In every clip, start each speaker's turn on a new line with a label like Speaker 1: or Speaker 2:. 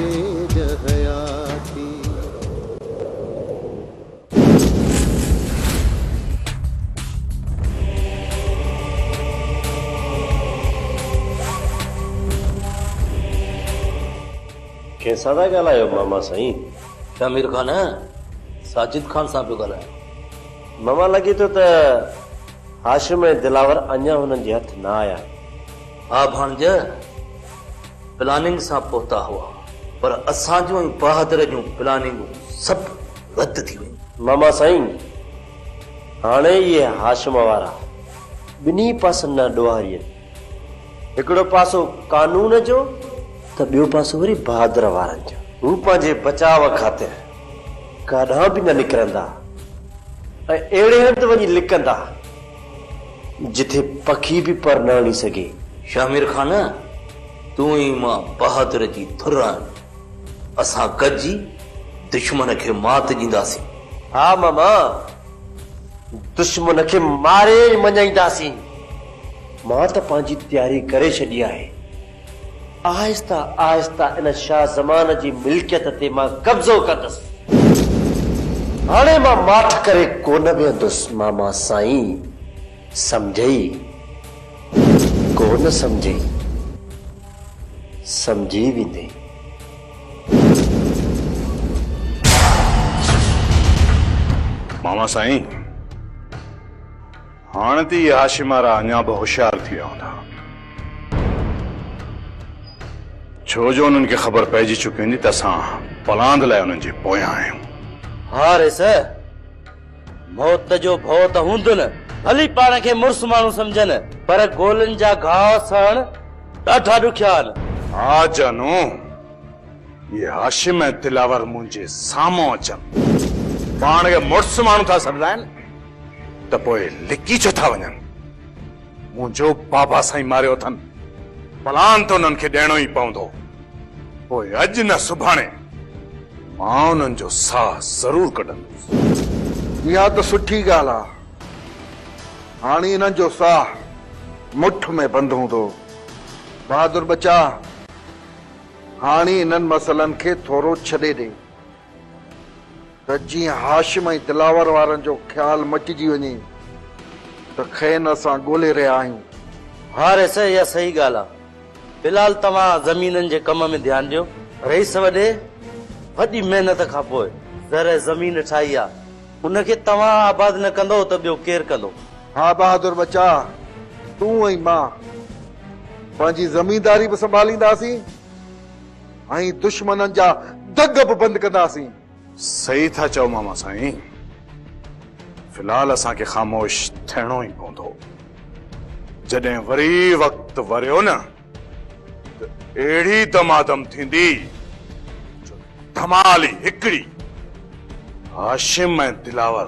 Speaker 1: तेज हयाती।
Speaker 2: कैसा था ॻाल्हायो मामा साईं?
Speaker 3: शामिर खान साजिद खान सां पियो ॻाल्हायां।
Speaker 2: मामा लॻे थो त हाशिम ऐं दिलावर अञा हुननि जे हथ न आया।
Speaker 3: हा भाणज, प्लानिंग सां पहुता हुआ, पर असां जूं ऐं बहादुर जूं प्लानिंगूं सभु रद्द थी वयूं।
Speaker 2: मामा साईं, हाणे इहे हाशिम वारा ॿिन्ही पासनि न ॾोहारियनि। हिकिड़ो पासो कानून जो त ॿियो पासो वरी बहादुर वारनि जो। हू पंहिंजे बचाव ख़ातिर काॾां बि न निकिरंदा ऐं अहिड़े हंधि वञी लिकंदा जिथे पखी बि पर न हणी सघे।
Speaker 3: शामिर खान, तूं ई मां बहादुर जी धुर आहियूं। असां गॾिजी दुश्मन खे मात ॾींदासीं।
Speaker 2: हा मामा, दुश्मन खे मारे मञाईंदासीं। मां त पंहिंजी तयारी करे छॾी आहे। आहिस्ता आहिस्ता इन शाह ज़मान जी मिल्कियत ते मां कब्ज़ो कंदुसि। हाणे मां माठ करे कोन वेहंदुसि मामा साईं। समझई कोन समझई, समझी वेंदे।
Speaker 4: मामा साईं, हाणे त इहे हाशिम वारा अञा बि होशियार थी विया हूंदा, छो जो उन्हनि खे ख़बर पइजी चुकी हूंदी त असां पलांद लाइ उन्हनि जे पोयां आहियूं।
Speaker 3: हा रेस, मौत जो भउ त हूंदो न, भली पाण खे मुर्स माण्हू सम्झनि, पर गोलनि जा घाव सहण ॾाढा ॾुखिया आहिनि।
Speaker 4: हा जानू, ये हाशिम ऐं दिलावर मुंहिंजे साम्हूं अचनि, पाण खे मुर्स माण्हू था सम्झाइनि त पोइ लिकी छो था वञनि। मुंहिंजो बाबा साईं मारियो अथनि, पलान त उन्हनि खे ॾियणो ई पवंदो। पोइ अॼु न सुभाणे मां उन्हनि जो साह ज़रूर कढंदुसि।
Speaker 5: इहा त सुठी ॻाल्हि आहे। हाणे इन्हनि जो साह मुठ में बंदि हूंदो। बहादुर बचा, हाणे इन्हनि मसइलनि खे थोरो छॾे ॾे त जीअं हाशिम ऐं दिलावर वारनि जो ख़्यालु मटिजी वञे त खेनि असां ॻोल्हे रहिया आहियूं।
Speaker 3: हा रेस, इहा सही ॻाल्हि आहे। फिलहाल तव्हां ज़मीननि जे कम में ध्यानु ॾियो। रईस वॾे वॾी महिनत खां पोइ ज़र ज़मीन ठाही आहे, उनखे तव्हां आबाद न कंदो त ॿियो केरु कंदो?
Speaker 5: हा बहादुर बचा, तूं ऐं मां पंहिंजी ज़मीनदारी बि संभालींदासीं ऐं दुश्मननि जा दग बि बंदि कंदासीं।
Speaker 4: सही था चओ मामा साईं। फिलहाल असांखे ख़ामोश थियणो ई पवंदो। जॾहिं वरी वक़्तु वरियो न त अहिड़ी दमादम थींदी जो धमाल ई हिकिड़ी। हाशिम ऐं दिलावर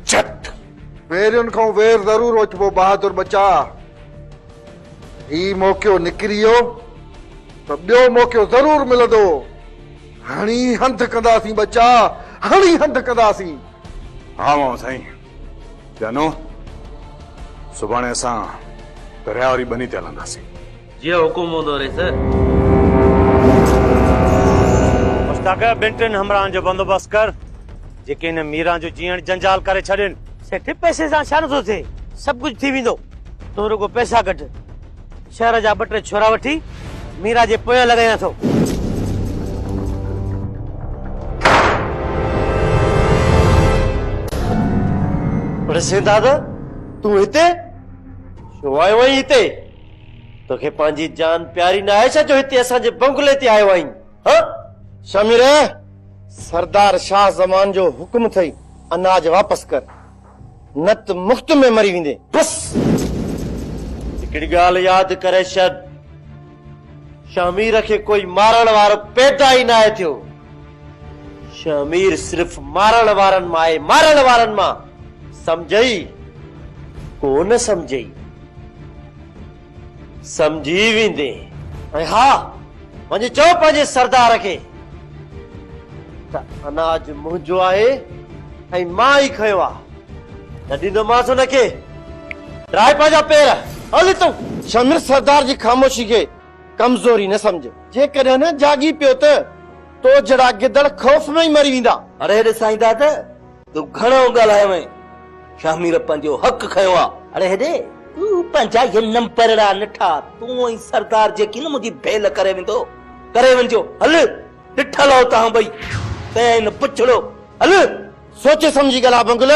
Speaker 4: झट
Speaker 5: वेरियुनि खां वेर ज़रूर वठिबो। बहादुर बचा, ही मौक़ो निकिरी वियो त ॿियो मौक़ो ज़रूर मिलंदो। हणी हंध कंदासीं बचा, हणी हंध कंदासीं।
Speaker 4: हा मामा साईं। जानू, सुभाणे असां दरिया वारी बनी ते हलंदासीं।
Speaker 3: जीअं हुकुम हूंदो रेस।
Speaker 6: मुश्ताक, ॿिनि टिनि हमराहनि जो बंदोबस्तु कर जेके हिन मीरा जो जीअण जंजाल करे छॾनि।
Speaker 7: सेठ, पैसे सां छा नथो थिए, सभु कुझु थी वेंदो। तूं रुगो पैसा कढ, शहर जा ॿ टे छोरा वठी मीरा जे पोयां लॻायां थो।
Speaker 2: दादा, तूं हिते छो आयो आहीं? हिते तोखे पंहिंजी जान प्यारी न आहे छा जो हिते असांजे बंगले ते आयो आहीं? हाँ
Speaker 8: शमीर, सरदार शाह ज़मान जो हुक्म अथई, अनाज वापस कर, न त मुफ्त में मरी वेंदे।
Speaker 2: बस हिकिड़ी ॻाल्हि यादि करे छॾ, शमीर खे कोई मारण वारो पैदा ई न आहे थियो। शमीर सिर्फ़ मारण वारनि मां आहे, मारण वारनि मां। समझई कोन समझई? समझी वेंदे। ऐं हा, वञी चओ पंहिंजे सरदार खे त अनाज मुंहिंजो आहे ऐं मां ई खयो आहे। न ॾींदोमांसि हुनखे। ड्राए पंहिंजा पेर, हल तूं।
Speaker 8: शमीर, सरदार जी ख़ामोशी खे कमज़ोरी न समझ। जेकॾहिं न जागी पियो त तो जड़ा गिदड़ खौफ में ही मरी वेंदा।
Speaker 3: अरे हेॾे साईं दादा तूं घणो ॻाल्हायो आहीं। शामीर पंहिंजो हक़ खयो आहे। अरे हेॾे तूं पंहिंजा ये नंबरड़ा निठा तूं ऐं सरदार जेकी न मुंहिंजी भेल करे वेंदो करे वञिजो। हल ॾिठल हो तव्हां ॿई तंहिं न पुछड़ो। हल
Speaker 8: सोचे समझी ॻाल्हा बंगुल,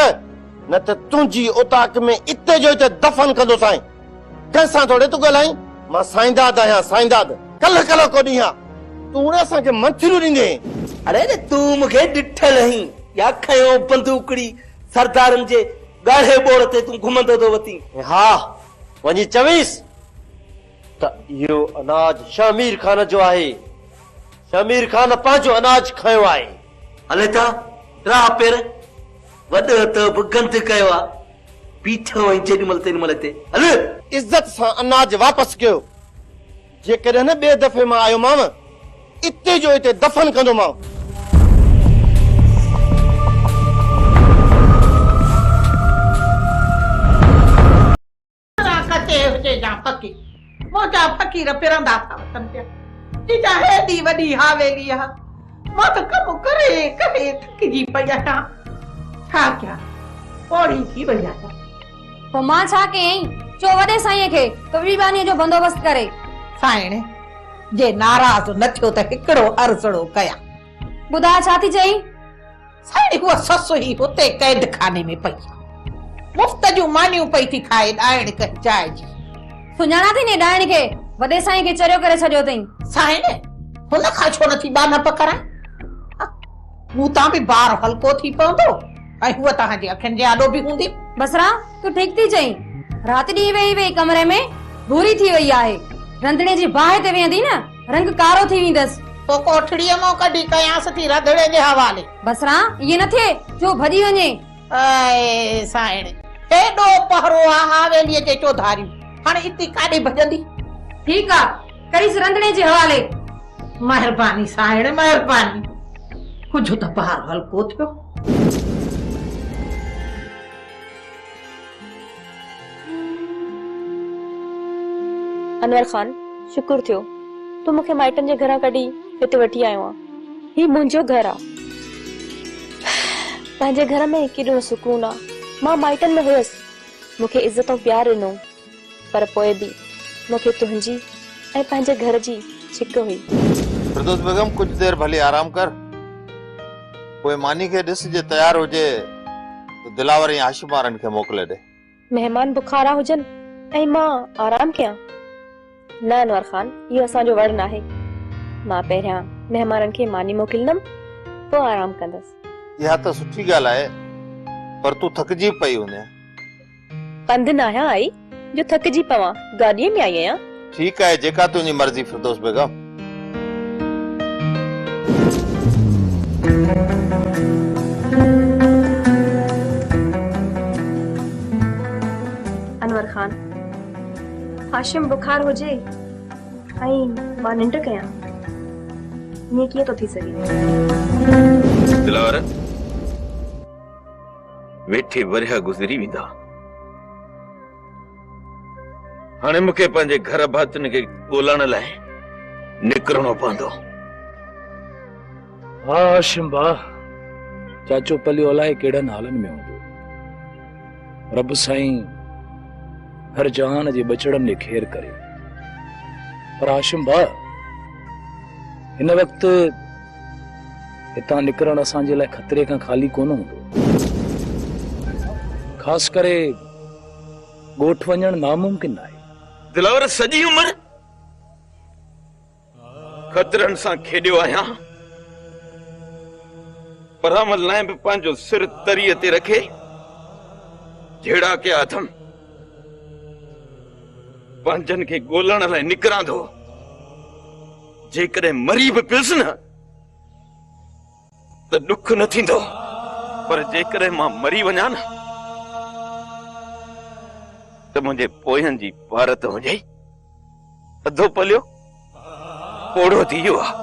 Speaker 8: न त तुंहिंजी उताक में इते जो इते दफ़न कंदो साईं। कंहिंसां थोड़े तूं ॻाल्हाईं? मां साईंदाद आहियां, साईंदाद। कल्ह कल्ह को ॾींहुं तूं उन असांखे मंथिरियूं ॾींदे।
Speaker 3: अरे तूं मूंखे ॾिठल आहीं या खयो बंदूकड़ी सरदारनि जे ॻाढ़े बोड़ ते तूं घुमंदो थो वती।
Speaker 2: हा वञी चवीस त इहो अनाज शमीर खान जो आहे। शमीर खान पंहिंजो अनाज खयो आहे।
Speaker 3: हले था राह पेर वॾो त बि गंद कयो आहे बीठो ऐं जेॾीमहिल तेॾीमहिल ते। हल
Speaker 8: इज्जत सां अनाज वापसि कयो। जेकॾहिं न ॿिए दफ़े मां आयो मां इते जो इते दफ़न कंदो मां।
Speaker 9: मोटा फकीर पिरंदा था वतन पिया। टीजा हेॾी वॾी हावेली आहे। मां त कमु करे करे थकिजी पई आहियां। छा कयां पौड़ी थी वई आहियां।
Speaker 10: पोइ मां छा कयईं? चो वॾे साईं खे त ॿी बानीअ जो बंदोबस्त करे।
Speaker 9: साईं जे नाराज़ न थियो त हिकिड़ो अर्ज़ड़ो कया।
Speaker 10: ॿुधा छा थी चई?
Speaker 9: साईं उहा ससु ई हुते कैद खाने में पई मुफ़्त जूं मानियूं पई थी खाए ॾाइण कई चांहि जी।
Speaker 10: सुञाणा थी ने ॾाइण खे? वॾे साईं खे चरियो करे छॾियो अथई।
Speaker 9: साईं हुन खां छो नथी बानप कराए? मूं तां बि ॿार हल्को थी पवंदो ऐं हूअ तव्हांजे अखियुनि जे आॾो बि हूंदी।
Speaker 10: बसरा तूं ठीक थी चई। रात ॾींहुं वेही वेही कमरे में भूरी थी वई आहे। रंधणे जी बाहि ते वेंदी न रंग कारो थी वेंदसि।
Speaker 9: पोइ कोठड़ीअ मां कढी कयांसि थी रंधणे जे हवाले।
Speaker 10: बसरा इहे न थिए जो भॼी वञे।
Speaker 9: ऐ साईं हेॾो पहरो आहे हावेलीअ जे चौधारियूं। हाणे इते काॾे भॼंदी?
Speaker 10: ठीकु आहे करीस रंधणे जे हवाले।
Speaker 9: महिरबानी साईं महिरबानी। कुझु त ॿार हल्को थियो।
Speaker 11: अनवर खान शुक्र थियो तू मूंखे माइटनि जे घरां कढी हिते वठी आयो आहे। ही मुंहिंजो घर आहे। पंहिंजे घर में केॾो सुकून आहे। मां माइटनि में हुयसि मूंखे इज़त ऐं प्यार ॾिनो पर पोइ बि मूंखे तुंहिंजी ऐं पंहिंजे घर जी छिक हुई।
Speaker 5: फिरदौस बेगम कुछ देर भली आराम कर। कोई मानी के ॾिस जे तैयार हुजे तो दिलावर या हाशिम वारनि खे मोकिले दे।
Speaker 11: मेहमान बुखारा हुजन ऐं मां आराम कयां? न अनवर खान इहो असांजो वड़ न आहे। मां पहिरियां मेहमाननि खे मानी मोकिलींदमि पोइ आराम कंदसि।
Speaker 5: इहा त सुठी ॻाल्हि आहे पर तू थकजी पई हूंदे।
Speaker 11: पंध न आहियां आई जो थकजी पवां। गाॾीअ में आई आहियां।
Speaker 5: ठीक है जेका तुझी मर्जी फिरदौस बेगम।
Speaker 11: अनवर खान हाशिम बुखार हो जे आई मां निंड कयां ये कीअं तो थी सके?
Speaker 12: दिलावर वेठे वरिया गुज़री वेंदा। हाणे मूंखे पंहिंजे घर भातियुनि खे ॻोल्हण लाइ निकिरणो पवंदो।
Speaker 6: हा हाशिम भाउ चाचो पलियो अलाए कहिड़नि हालनि में हूंदो। रब साईं हर जहान जे बचड़नि खे खेर करे। पर हाशिम भाउ हिन वक़्तु हितां निकिरणु असांजे लाइ खतरे खां खाली कोन हूंदो। ख़ासि करे ॻोठ वञणु नामुमकिन आहे।
Speaker 12: दिलावर सॼी उमिरि खतरनि सां खेॾियो आहियां पर अमल लाइ बि पंहिंजो सिर तरीअ ते रखे जहिड़ा के आथम पंहिंजनि खे ॻोल्हण लाइ निकिरां थो। जेकॾहिं मरी बि पियुसि न त ॾुख न थींदो पर जेकॾहिं मां मरी वञा न त मुंहिंजे पोयनि जी भारत हुजे। अधो पलियो ओढ़ो थी वियो आहे।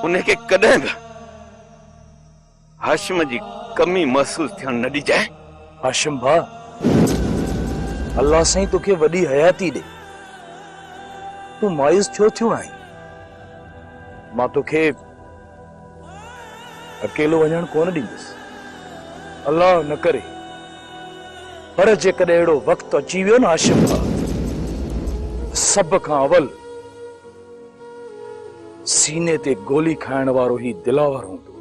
Speaker 12: उनखे कॾहिं बि हाशिम जी कमी महसूस थियण न ॾिजाए।
Speaker 6: हाशिम भाउ अल्लाह साईं तोखे वॾी हयाती ॾे। तूं मायूस छो थियो आहीं? मां तोखे अकेलो वञण कोन ॾींदुसि। अल्लाह न करे, पर जेकॾहिं अहिड़ो वक़्तु अची वियो न हाशिम भाउ, सभ खां अवल सीने ते गोली खाइण वारो ही दिलावर हूंदो।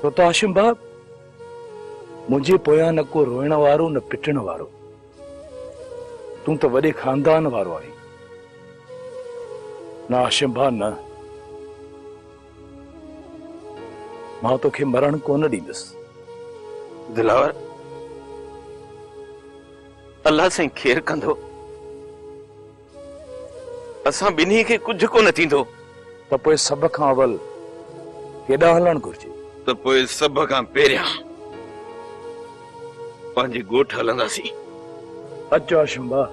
Speaker 6: छो त हाशिम भाउ, मुंहिंजे पोयां न को रोइण वारो न पिटण वारो। तूं त वॾे खानदान वारो आहीं। न हाशिम भाउ न, मां तोखे मरण कोन ॾींदुसि।
Speaker 12: दिलावर, अल्लाह साईं खेर कंदो, असां ॿिन्ही खे कुझु कोन थींदो।
Speaker 6: त पोइ सभ खां अवल केॾांहुं हलण घुर्जे?
Speaker 12: त पोइ सभ खां पहिरियां पंहिंजे ॻोठ हलंदासीं।
Speaker 6: अचो हाशिम भाउ।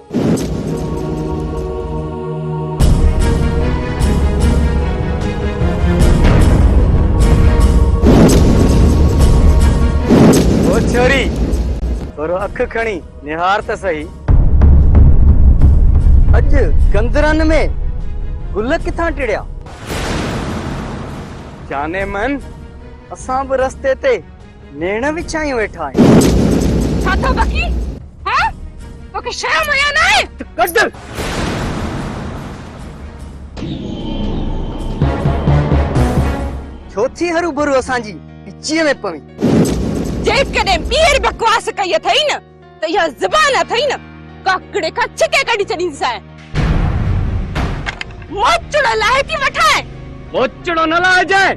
Speaker 7: छोरी थोरो अख खणी निहार त सही। अॼु गंदरनि में गुल किथां टिड़िया? जाने मन असां बि रस्ते ते नेण विछायूं वेठा आहियूं।
Speaker 13: छा थो बकी? हैं? तोखे शर्म आया न आहे?
Speaker 7: कढ। छो थी हरू भरू असांजी पिचीअ में पवी?
Speaker 13: जेकॾहिं ॿीहर बकवास कई अथई न त इहा ज़बान अथई न काकड़े खां छिके कढी छॾींदीसांइ। मोचड़ो लाहे थी वठाए।
Speaker 7: मोचड़ो न लाहे जाए।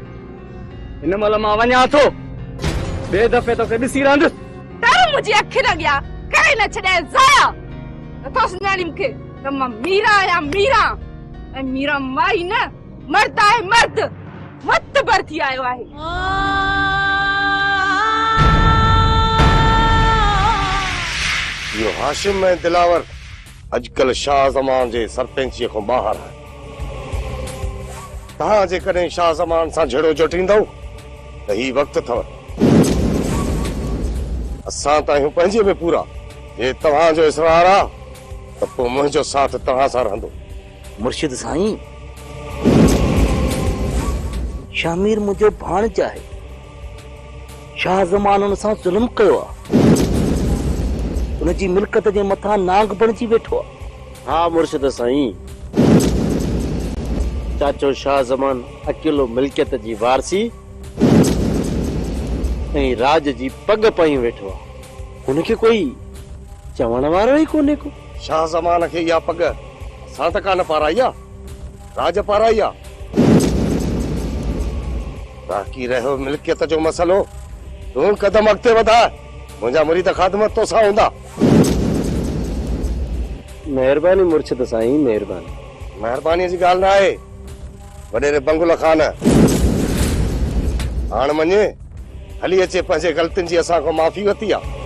Speaker 7: हिन महिल मां वञा थो, ॿिए दफ़े तोखे ॾिसी रहंदुसि।
Speaker 13: तर मुंहिंजी अखि न ॻिया, करे न छॾे ज़ाया। नथो सुञाणी मूंखे त मां मीरा आहियां, मीरा। ऐं मीरा माई न, मर्द आहे मर्द। मतबर थी आयो आहे।
Speaker 8: यो हाशिम ऐं दिलावर अॼुकल्ह शाह ज़मान जे सरपंचीअ खां ॿाहिरि आहे। तव्हां जेकॾहिं शाह ज़मान सां झेड़ो चोटींदव त ही वक़्तु अथव। असां त आहियूं पंहिंजे में पूरा। जे तव्हांजो इसरार आहे त पोइ मुंहिंजो साथ तव्हां सां रहंदो।
Speaker 3: मुर्शिद साईं, शामिर मुंहिंजो भाणज आहे। शाह ज़मान हुन सां ज़ुल्म कयो आहे। उनजी मिल्कत जे मथां नांग बणिजी वेठो आहे।
Speaker 2: हा मुर्शिद साईं, चाचो शाह ज़मान अकेलो मिल्कियत जी वारसी ऐं राज जी पग पाई वेठो आहे। उनखे कोई चवण वारो ई कोन्हे को।
Speaker 8: शाह ज़मान खे इहा पग असां त कान पाराई आहे, राज पाराई आहे। बाक़ी रहियो मिल्कियत जो मसलो, तूं कदम अॻिते वधाए, मुंहिंजा मुरीद ख़ादमत तोसां हूंदा।
Speaker 2: महिरबानी मुर्शिद साईं, महिरबानी।
Speaker 8: महिरबानी जी ॻाल्हि न आहे, वॾेरे बंगुल खान। हाणे मञे हली अचे पंहिंजे ग़लतियुनि जी असां खां माफ़ी वरिती आहे।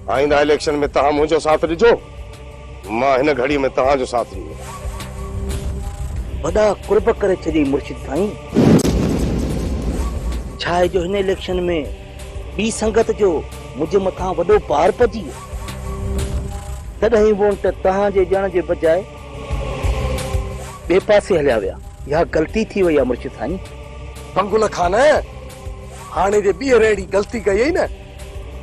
Speaker 8: आईंदा इलेक्शन में तव्हां मुंहिंजो साथ ॾिजो, मां हिन घड़ी में तव्हांजो साथ ॾींदो।
Speaker 3: वॾा कुर्ब करे छॾी मुर्शिद साईं। छा आहे जो हिन इलेक्शन में ॿी संगत जो मुंहिंजे मथां वॾो भार पइजी वियो। तॾहिं वोट तव्हांजे ॼण जे बजाए ॿिए पासे हलिया विया। इहा ग़लती थी वई आहे मुर्शिद साईं।
Speaker 14: बंगुल खान, हाणे जे ॿीहर अहिड़ी ग़लती कई न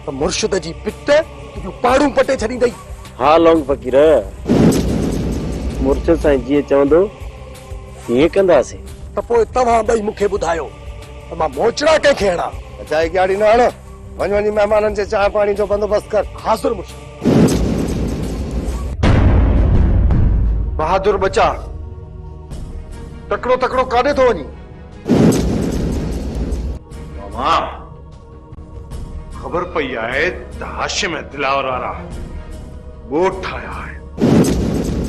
Speaker 14: त मुर्शिद जी पिट तुंहिंजूं पाड़ूं पटे छॾींदई।
Speaker 2: हा लौंग फ़कीर, मुर्शिद साईं जीअं चवंदो ईअं कंदासीं।
Speaker 14: त पोइ तव्हां ॿई मूंखे ॿुधायो त मां मोचड़ा कंहिंखे हणां?
Speaker 8: चाहे गाड़ी न हण, वञ वञी महिमाननि जे चांहि पाणी जो बंदोबस्त कर।
Speaker 14: हाज़िर मुर्शिद। बहादुर बचा, तकड़ो तकड़ो काॾे थो वञी?
Speaker 4: मामा, ख़बर पई आहे त हाशिम ऐं दिलावर वारा ॻोठ आया आहिनि।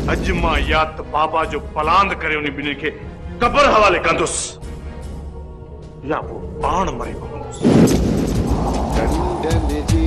Speaker 4: अॼु मां या त बाबा जो पलांद करे उन ॿिन्ही खे क़बर हवाले कंदुसि या पोइ पाण मरी पवंदुसि।
Speaker 1: डंडन जी